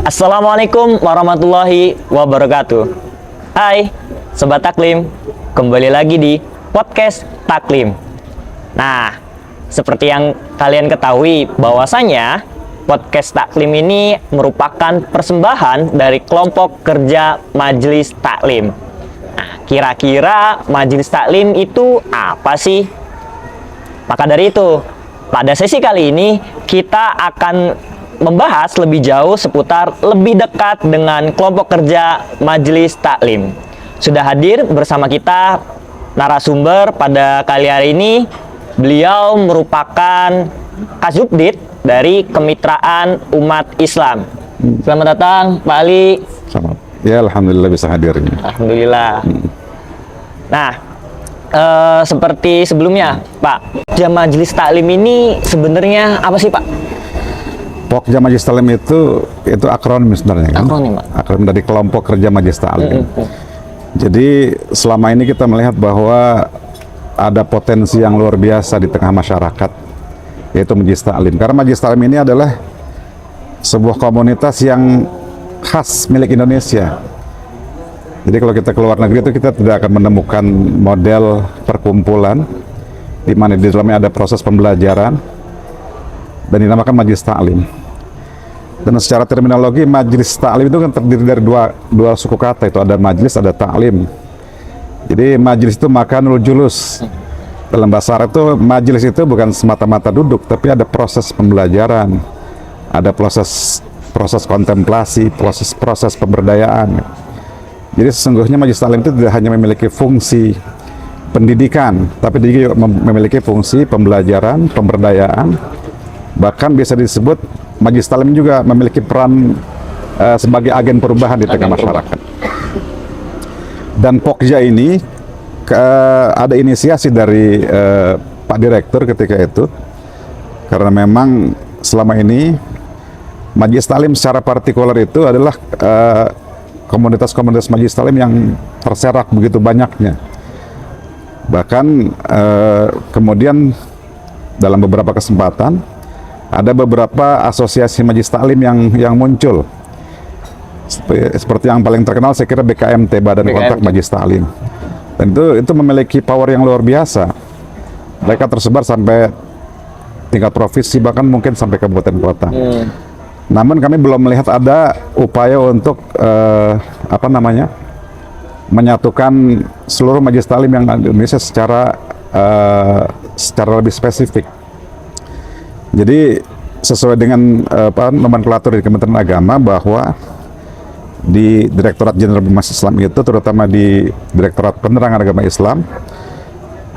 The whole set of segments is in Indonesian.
Assalamualaikum warahmatullahi wabarakatuh. Hai, Sobat Taklim, kembali lagi di podcast Taklim. Nah, seperti yang kalian ketahui bahwasanya podcast Taklim ini merupakan persembahan dari kelompok kerja Majelis Taklim. Nah, kira-kira Majelis Taklim itu apa sih? Maka dari itu, pada sesi kali ini kita akan membahas lebih jauh seputar lebih dekat dengan kelompok kerja Majelis Taklim. Sudah hadir bersama kita narasumber pada kali hari ini. Beliau merupakan Kasubdit dari Kemitraan Umat Islam. Selamat datang Pak Ali. Selamat. Ya, alhamdulillah bisa hadir. Alhamdulillah. Nah, seperti sebelumnya Pak, kerja Majelis Taklim ini sebenarnya apa sih Pak? Pokja Majelis Taklim itu akronim sebenarnya kan? Akronim, Pak. Akronim dari kelompok kerja Majelis Taklim. Jadi selama ini kita melihat bahwa ada potensi yang luar biasa di tengah masyarakat, yaitu Majelis Taklim. Karena Majelis Taklim ini adalah sebuah komunitas yang khas milik Indonesia. Jadi kalau kita keluar negeri itu kita tidak akan menemukan model perkumpulan di mana di dalamnya ada proses pembelajaran dan dinamakan Majelis Taklim. Dan secara terminologi Majelis Taklim itu kan terdiri dari dua suku kata, itu ada majlis, ada taklim. Jadi majlis itu makanul julus. Dalam bahasa Arab itu majlis itu bukan semata-mata duduk, tapi ada proses pembelajaran, ada proses kontemplasi, proses pemberdayaan. Jadi sesungguhnya Majelis Taklim itu tidak hanya memiliki fungsi pendidikan, tapi juga memiliki fungsi pembelajaran, pemberdayaan. Bahkan bisa disebut Majelis Taklim juga memiliki peran sebagai agen perubahan di tengah masyarakat. Dan Pokja ini ada inisiasi dari Pak Direktur ketika itu, karena memang selama ini Majelis Taklim secara partikular itu adalah komunitas-komunitas Majelis Taklim yang terserak begitu banyaknya. Bahkan kemudian dalam beberapa kesempatan ada beberapa asosiasi Majelis Taklim yang muncul. Seperti yang paling terkenal saya kira BKMT, Badan Kontak Majelis Taklim. Dan itu memiliki power yang luar biasa. Mereka tersebar sampai tingkat provinsi, bahkan mungkin sampai kabupaten kota. Namun kami belum melihat ada upaya untuk menyatukan seluruh Majelis Taklim yang ada di Indonesia secara lebih spesifik. Jadi sesuai dengan nomenklatur di Kementerian Agama bahwa di Direktorat Jenderal Bimas Islam itu, terutama di Direktorat Penerangan Agama Islam,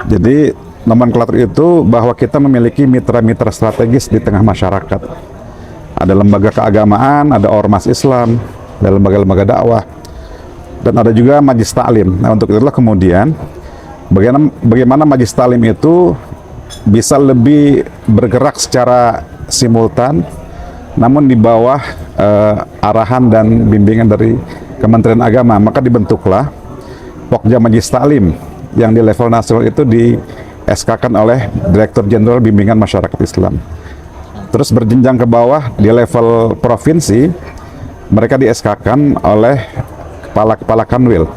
jadi nomenklatur itu bahwa kita memiliki mitra-mitra strategis di tengah masyarakat. Ada lembaga keagamaan, ada ormas Islam, ada lembaga-lembaga dakwah, dan ada juga Majelis Taklim. Nah, untuk itulah kemudian bagaimana Majelis Taklim itu bisa lebih bergerak secara simultan, namun di bawah arahan dan bimbingan dari Kementerian Agama. Maka dibentuklah Pokja Majelis Taklim yang di level nasional itu di SK-kan oleh Direktur Jenderal Bimbingan Masyarakat Islam. Terus berjenjang ke bawah di level provinsi, mereka di SK-kan oleh kepala Kanwil.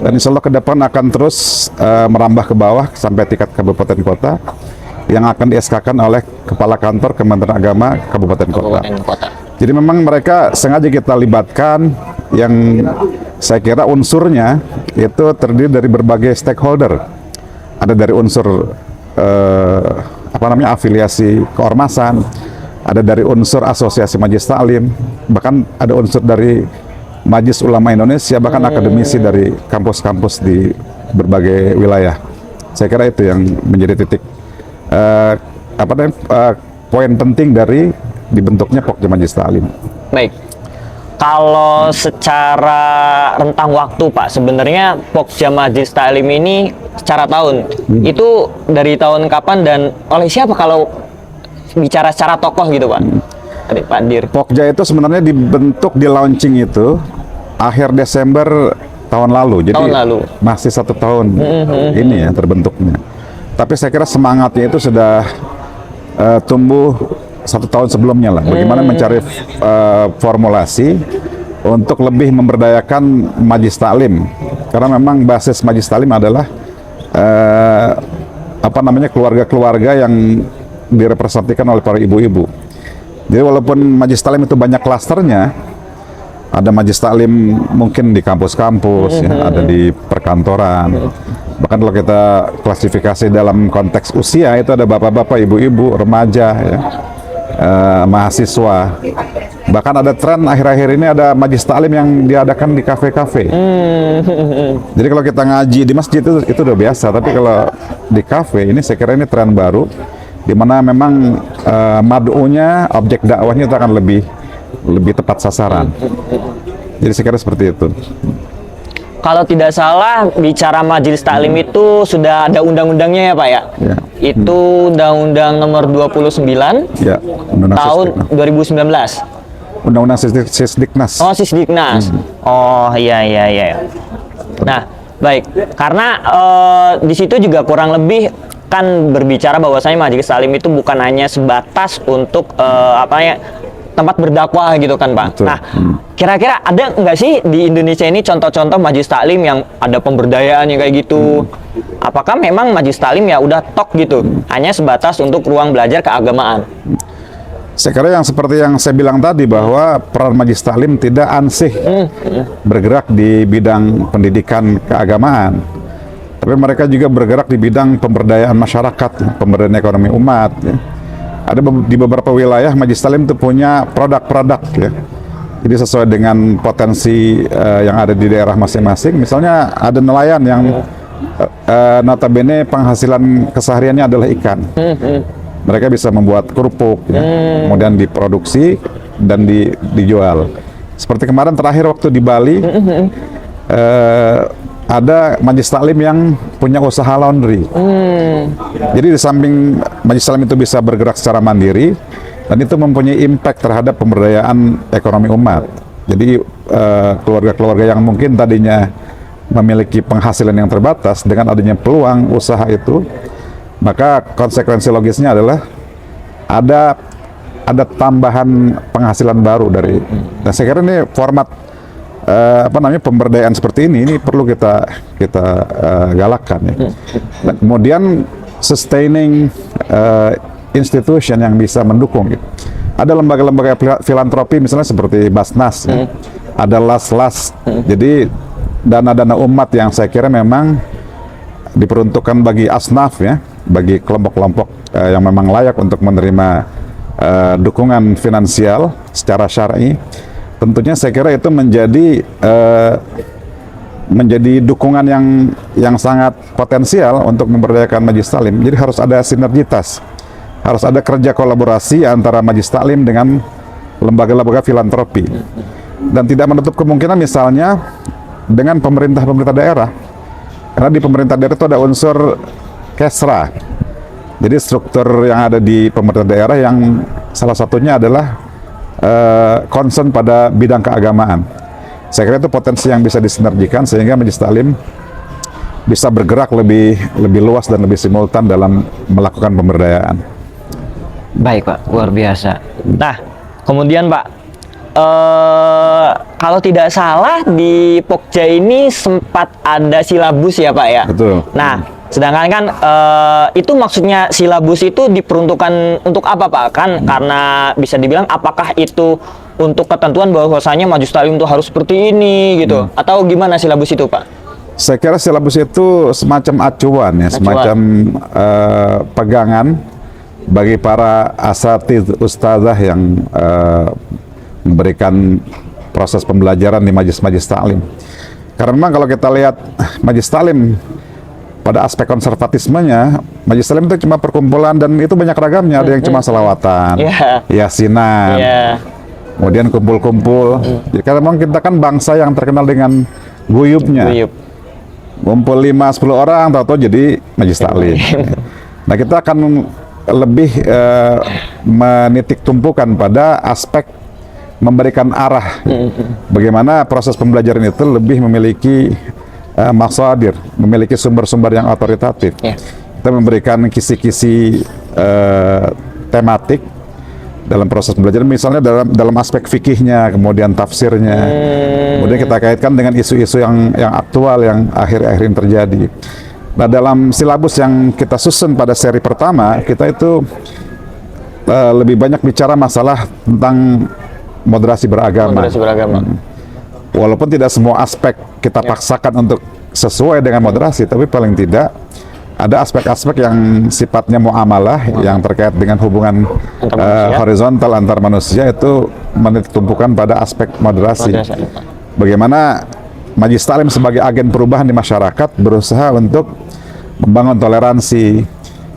Dan insya Allah ke depan akan terus merambah ke bawah sampai tingkat kabupaten kota, yang akan di-SK-kan oleh Kepala Kantor Kementerian Agama Kabupaten Kota. Jadi memang mereka sengaja kita libatkan, yang saya kira unsurnya itu terdiri dari berbagai stakeholder. Ada dari unsur afiliasi keormasan, ada dari unsur asosiasi Majelis Taklim, bahkan ada unsur dari Majelis Ulama Indonesia, bahkan akademisi dari kampus-kampus di berbagai wilayah. Saya kira itu yang menjadi titik poin penting dari dibentuknya Pokja Majelis Taklim. Baik. Kalau secara rentang waktu Pak, sebenarnya Pokja Majelis Taklim ini secara tahun itu dari tahun kapan dan oleh siapa kalau bicara secara tokoh gitu Pak? Dari Pak Dir. Pokja itu sebenarnya dibentuk, di launching itu akhir Desember tahun lalu. Jadi masih 1 tahun ini ya terbentuknya. Tapi saya kira semangatnya itu sudah tumbuh 1 tahun sebelumnya lah. Bagaimana mencari formulasi untuk lebih memberdayakan Majelis Taklim, karena memang basis Majelis Taklim adalah keluarga-keluarga yang direpresentasikan oleh para ibu-ibu. Jadi walaupun Majelis Taklim itu banyak klasternya, ada Majelis Taklim mungkin di kampus-kampus, ya, ada di perkantoran. Bahkan kalau kita klasifikasi dalam konteks usia, itu ada bapak-bapak, ibu-ibu, remaja, ya, mahasiswa. Bahkan ada tren akhir-akhir ini ada Majelis Taklim yang diadakan di kafe-kafe. Jadi kalau kita ngaji di masjid itu udah biasa, tapi kalau di kafe ini saya kira ini tren baru, di mana memang mad'unya, objek dakwahnya itu akan lebih tepat sasaran. Jadi saya kira seperti itu. Kalau tidak salah, bicara Majelis Taklim itu sudah ada undang-undangnya ya Pak ya? Ya. Itu Undang-Undang Nomor 29 Ya, tahun 2019. Undang-Undang Sisdiknas. Oh, Sisdiknas. Oh, iya. Nah, baik. Karena di situ juga kurang lebih kan berbicara bahwasanya Majelis Taklim itu bukan hanya sebatas untuk tempat berdakwah gitu kan Pak. Betul. Nah, kira-kira ada nggak sih di Indonesia ini contoh-contoh Majelis Taklim yang ada pemberdayaan yang kayak gitu? Apakah memang Majelis Taklim ya udah tok gitu, hanya sebatas untuk ruang belajar keagamaan? Saya kira yang seperti yang saya bilang tadi, bahwa peran Majelis Taklim tidak ansih bergerak di bidang pendidikan keagamaan, tapi mereka juga bergerak di bidang pemberdayaan masyarakat, pemberdayaan ekonomi umat, ya. Ada di beberapa wilayah Majelis Taklim itu punya produk-produk, ya. Jadi sesuai dengan potensi yang ada di daerah masing-masing. Misalnya ada nelayan yang notabene penghasilan kesehariannya adalah ikan. Mereka bisa membuat kerupuk, ya, kemudian diproduksi dan dijual. Seperti kemarin terakhir waktu di Bali, ada Majelis Taklim yang punya usaha laundry. Jadi di samping Majelis Taklim itu bisa bergerak secara mandiri, dan itu mempunyai impact terhadap pemberdayaan ekonomi umat. Jadi keluarga-keluarga yang mungkin tadinya memiliki penghasilan yang terbatas, dengan adanya peluang usaha itu, maka konsekuensi logisnya adalah ada tambahan penghasilan baru dari. Dan saya kira ini format pemberdayaan seperti ini perlu kita galakkan, ya. Dan kemudian sustaining institution yang bisa mendukung, gitu. Ada lembaga-lembaga filantropi misalnya seperti Basnas, ya. Ada las-las. Jadi dana-dana umat yang saya kira memang diperuntukkan bagi asnaf, ya, bagi kelompok-kelompok yang memang layak untuk menerima dukungan finansial secara syar'i. Tentunya saya kira itu menjadi dukungan yang sangat potensial untuk memberdayakan Majelis Taklim. Jadi harus ada sinergitas, harus ada kerja kolaborasi antara Majelis Taklim dengan lembaga-lembaga filantropi, dan tidak menutup kemungkinan misalnya dengan pemerintah daerah, karena di pemerintah daerah itu ada unsur kesra. Jadi struktur yang ada di pemerintah daerah yang salah satunya adalah concern pada bidang keagamaan. Saya kira itu potensi yang bisa disinergikan sehingga Majelis Taklim bisa bergerak lebih luas dan lebih simultan dalam melakukan pemberdayaan. Baik Pak, luar biasa. Nah, kemudian Pak, kalau tidak salah di Pokja ini sempat ada silabus ya Pak ya? Betul. Nah, sedangkan kan itu maksudnya silabus itu diperuntukkan untuk apa Pak? Kan karena bisa dibilang apakah itu untuk ketentuan bahwasanya Majelis Taklim itu harus seperti ini gitu, atau gimana silabus itu Pak? Saya kira silabus itu semacam acuan, ya, semacam pegangan bagi para asatidz ustadzah yang memberikan proses pembelajaran di majelis Taklim. Karena memang kalau kita lihat Majelis Taklim pada aspek konservatismenya, Majelis Taklim itu cuma perkumpulan dan itu banyak ragamnya. Ada yang cuma selawatan, yasinan, kemudian kumpul-kumpul. Jadi karena memang kita kan bangsa yang terkenal dengan guyubnya. Kumpul 5-10 orang, tahu-tahu jadi Majelis Taklim. Nah, kita akan lebih menitik tumpukan pada aspek memberikan arah. Bagaimana proses pembelajaran itu lebih memiliki masadir, memiliki sumber-sumber yang otoritatif. Kita memberikan kisi-kisi tematik dalam proses belajar, misalnya dalam aspek fikihnya, kemudian tafsirnya, kemudian kita kaitkan dengan isu-isu yang aktual yang akhir-akhir ini terjadi. Nah, dalam silabus yang kita susun pada seri pertama, kita itu lebih banyak bicara masalah tentang moderasi beragama. Moderasi beragama. Walaupun tidak semua aspek kita paksakan untuk sesuai dengan moderasi, tapi paling tidak ada aspek-aspek yang sifatnya muamalah yang terkait dengan hubungan horizontal antar manusia itu menumpukan pada aspek moderasi. Bagaimana Majelis Taklim sebagai agen perubahan di masyarakat berusaha untuk membangun toleransi.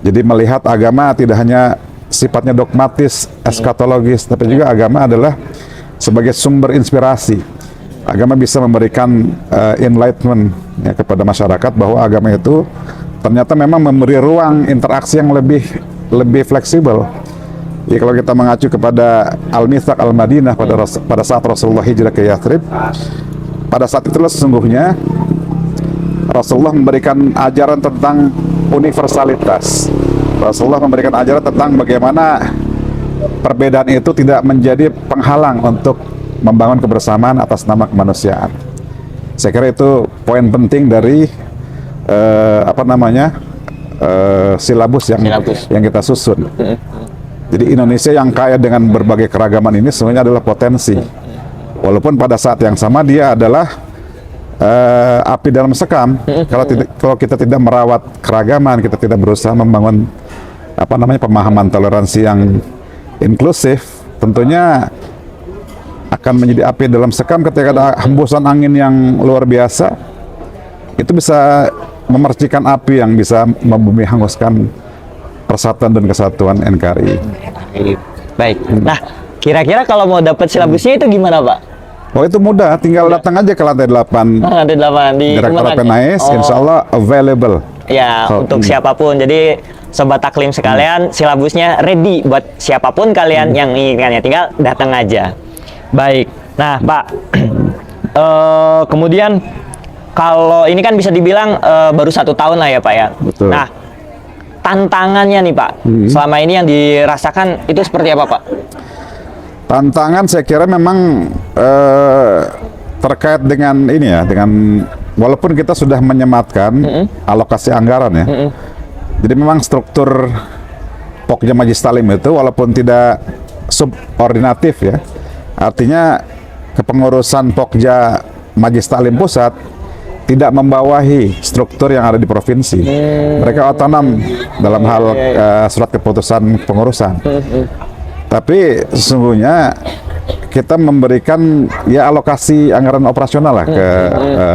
Jadi melihat agama tidak hanya sifatnya dogmatis, eskatologis, tapi juga agama adalah sebagai sumber inspirasi. Agama bisa memberikan enlightenment ya, kepada masyarakat bahwa agama itu ternyata memang memberi ruang interaksi yang lebih fleksibel. Ya, kalau kita mengacu kepada Al-Mitsaq Al-Madinah pada saat Rasulullah hijrah ke Yathrib, pada saat itulah sesungguhnya Rasulullah memberikan ajaran tentang universalitas. Rasulullah memberikan ajaran tentang bagaimana perbedaan itu tidak menjadi penghalang untuk membangun kebersamaan atas nama kemanusiaan. Saya kira itu poin penting dari silabus yang kita susun. Jadi Indonesia yang kaya dengan berbagai keragaman ini sebenarnya adalah potensi. Walaupun pada saat yang sama dia adalah api dalam sekam. Kalau kita tidak merawat keragaman, kita tidak berusaha membangun pemahaman toleransi yang inklusif, tentunya akan menjadi api dalam sekam ketika ada hembusan angin yang luar biasa. Itu bisa memercikan api yang bisa membumi hanguskan persatuan dan kesatuan NKRI. Baik. Nah, kira-kira kalau mau dapat silabusnya itu gimana, Pak? Oh, itu mudah, tinggal datang aja ke lantai 8. Lantai 8 di Direktorat PNAS, insya Allah available. Ya, untuk siapapun. Jadi Sobat Taklim sekalian, silabusnya ready buat siapapun kalian yang menginginkannya, tinggal datang aja. Baik. Nah, Pak, kemudian kalau ini kan bisa dibilang baru 1 tahun lah ya, Pak ya. Betul. Nah, tantangannya nih, Pak, selama ini yang dirasakan itu seperti apa, Pak? Tantangan saya kira memang terkait dengan ini ya, dengan walaupun kita sudah menyematkan alokasi anggaran ya. Jadi memang struktur Pokja Majelis Taklim itu walaupun tidak subordinatif ya, artinya kepengurusan Pokja Majelis Taklim Pusat tidak membawahi struktur yang ada di provinsi. Mereka otonom dalam hal surat keputusan pengurusan. Tapi sesungguhnya kita memberikan ya alokasi anggaran operasional lah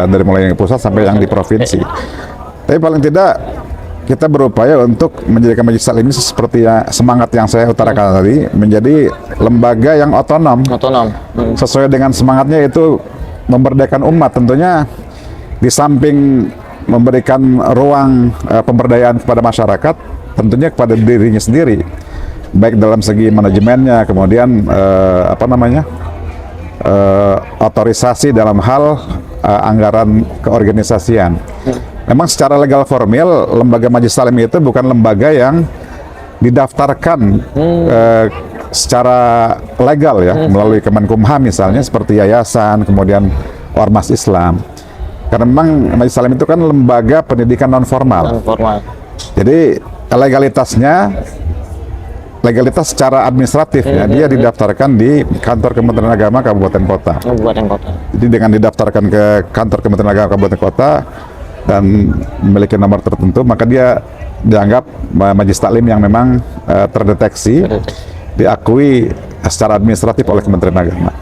dari mulai yang pusat sampai yang di provinsi. Tapi paling tidak kita berupaya untuk menjadikan Majelis Taklim ini seperti semangat yang saya utarakan tadi, menjadi lembaga yang otonom. Sesuai dengan semangatnya itu memberdayakan umat. Tentunya di samping memberikan ruang pemberdayaan kepada masyarakat, tentunya kepada dirinya sendiri, baik dalam segi manajemennya, kemudian otorisasi dalam hal anggaran keorganisasian. Memang secara legal formal, lembaga Majelis Taklim itu bukan lembaga yang didaftarkan secara legal ya, melalui Kemenkumham misalnya, seperti yayasan, kemudian ormas Islam. Karena memang Majelis Taklim itu kan lembaga pendidikan non formal. Jadi legalitas secara administratif ya, dia didaftarkan di kantor Kementerian Agama Kabupaten Kota. Jadi dengan didaftarkan ke kantor Kementerian Agama Kabupaten Kota dan memiliki nomor tertentu, maka dia dianggap Majelis Taklim yang memang terdeteksi, diakui secara administratif oleh Kementerian Agama.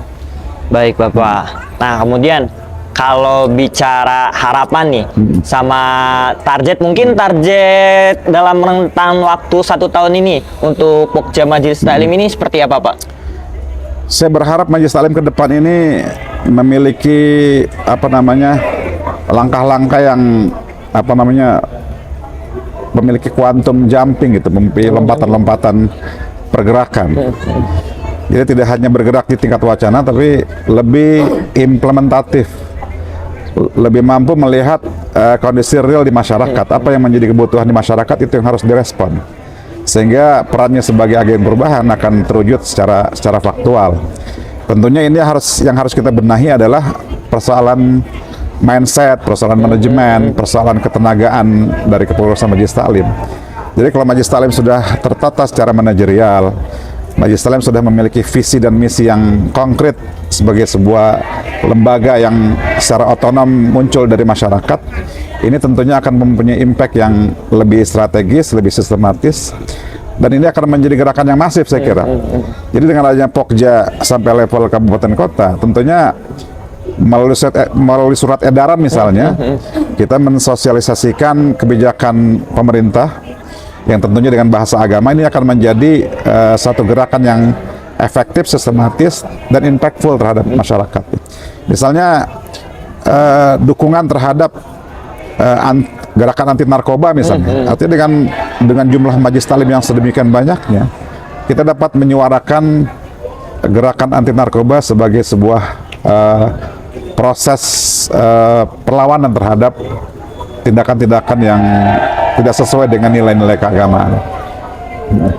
Baik, Bapak. Nah, kemudian kalau bicara harapan nih sama target, mungkin target dalam rentang waktu 1 tahun ini untuk Pokja Majelis Taklim ini seperti apa, Pak? Saya berharap Majelis Taklim ke depan ini memiliki langkah-langkah yang memiliki quantum jumping gitu, memiliki lompatan-lompatan pergerakan. Jadi tidak hanya bergerak di tingkat wacana, tapi lebih implementatif, lebih mampu melihat kondisi real di masyarakat, apa yang menjadi kebutuhan di masyarakat itu yang harus direspon. sehingga perannya sebagai agen perubahan akan terwujud secara faktual. Tentunya ini yang harus kita benahi adalah persoalan mindset, persoalan manajemen, persoalan ketenagaan dari kepengurusan Majelis Taklim. Jadi kalau Majelis Taklim sudah tertata secara manajerial, Majelis Taklim sudah memiliki visi dan misi yang konkret sebagai sebuah lembaga yang secara otonom muncul dari masyarakat, ini tentunya akan mempunyai impact yang lebih strategis, lebih sistematis, dan ini akan menjadi gerakan yang masif saya kira. Jadi dengan adanya Pokja sampai level kabupaten kota, tentunya melalui surat edaran misalnya, kita mensosialisasikan kebijakan pemerintah yang tentunya dengan bahasa agama, ini akan menjadi satu gerakan yang efektif, sistematis, dan impactful terhadap masyarakat. Misalnya dukungan terhadap gerakan anti narkoba misalnya, artinya dengan jumlah majelis taklim yang sedemikian banyaknya, kita dapat menyuarakan gerakan anti narkoba sebagai sebuah proses perlawanan terhadap tindakan-tindakan yang tidak sesuai dengan nilai-nilai keagamaan.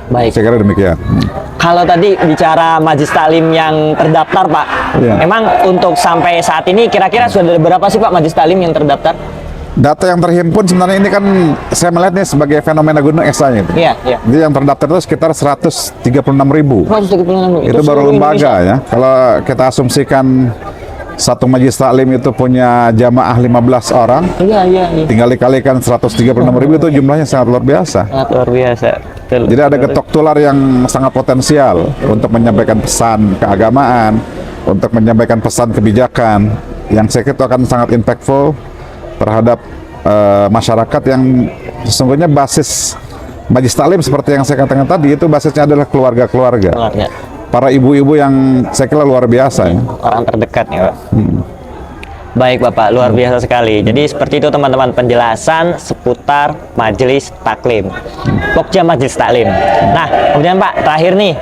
Baik. Saya kira demikian. Kalau tadi bicara majelis taklim yang terdaftar, Pak, emang untuk sampai saat ini kira-kira sudah ada berapa sih Pak majelis taklim yang terdaftar? Data yang terhimpun sebenarnya ini kan saya melihat nih sebagai fenomena gunung esanya itu. Iya, iya. Jadi yang terdaftar itu sekitar 136.000. 136.000. Itu baru lembaga ya. Kalau kita asumsikan satu majelis taklim itu punya jamaah 15 orang, Iya. tinggal dikalikan 136.000 itu jumlahnya sangat luar biasa. Sangat luar biasa. Betul. Jadi ada getok tular yang sangat potensial untuk menyampaikan pesan keagamaan, untuk menyampaikan pesan kebijakan yang saya kira itu akan sangat impactful terhadap masyarakat yang sesungguhnya basis majelis taklim seperti yang saya katakan tadi itu basisnya adalah keluarga-keluarga. Para ibu-ibu yang saya kira luar biasa ya. Orang terdekat ya Pak. Baik Bapak, luar biasa sekali. Jadi seperti itu teman-teman penjelasan seputar majelis taklim, Pokja majelis taklim. Nah kemudian Pak terakhir nih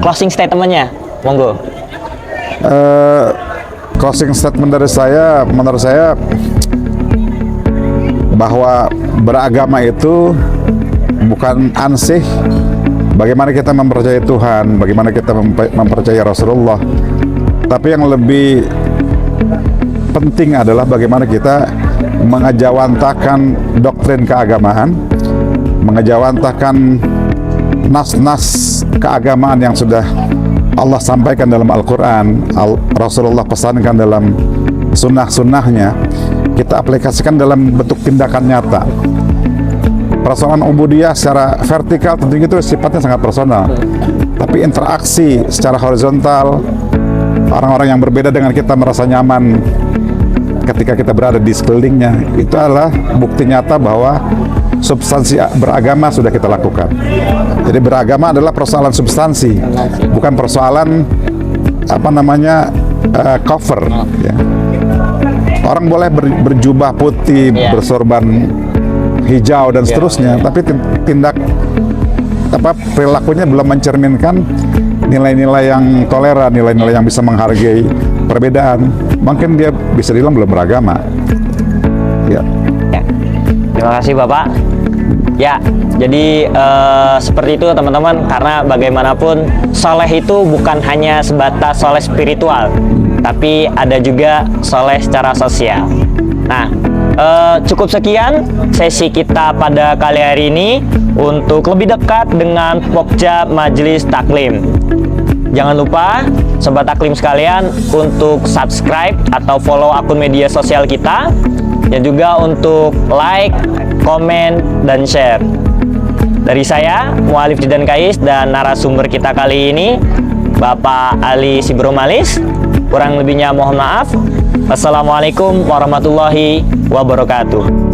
closing statementnya, monggo. Closing statement dari saya, menurut saya bahwa beragama itu bukan ansih bagaimana kita mempercayai Tuhan, bagaimana kita mempercayai Rasulullah, tapi yang lebih penting adalah bagaimana kita mengejawantakan doktrin keagamaan, mengejawantakan nas-nas keagamaan yang sudah Allah sampaikan dalam Al-Quran, Rasulullah pesankan dalam sunnah-sunnahnya, kita aplikasikan dalam bentuk tindakan nyata. Persoalan ubudiyah secara vertikal tentunya itu sifatnya sangat personal, tapi interaksi secara horizontal, orang-orang yang berbeda dengan kita merasa nyaman ketika kita berada di sekelilingnya, itu adalah bukti nyata bahwa substansi beragama sudah kita lakukan. Jadi beragama adalah persoalan substansi, bukan persoalan cover ya. Orang boleh berjubah putih, bersorban hijau dan seterusnya, tapi perilakunya belum mencerminkan nilai-nilai yang toleran, nilai-nilai yang bisa menghargai perbedaan. Mungkin dia bisa dibilang belum beragama. Ya. Terima kasih Bapak. Ya, jadi seperti itu teman-teman, karena bagaimanapun soleh itu bukan hanya sebatas soleh spiritual, tapi ada juga soleh secara sosial. Nah, cukup sekian sesi kita pada kali hari ini untuk lebih dekat dengan Pokja Majelis Taklim. Jangan lupa Sobat Taklim sekalian untuk subscribe atau follow akun media sosial kita, dan juga untuk like, komen, dan share. Dari saya, Mu'alif Jidan Kais, dan narasumber kita kali ini Bapak Ali Sibromalis. Kurang lebihnya mohon maaf. Wassalamualaikum warahmatullahi wabarakatuh.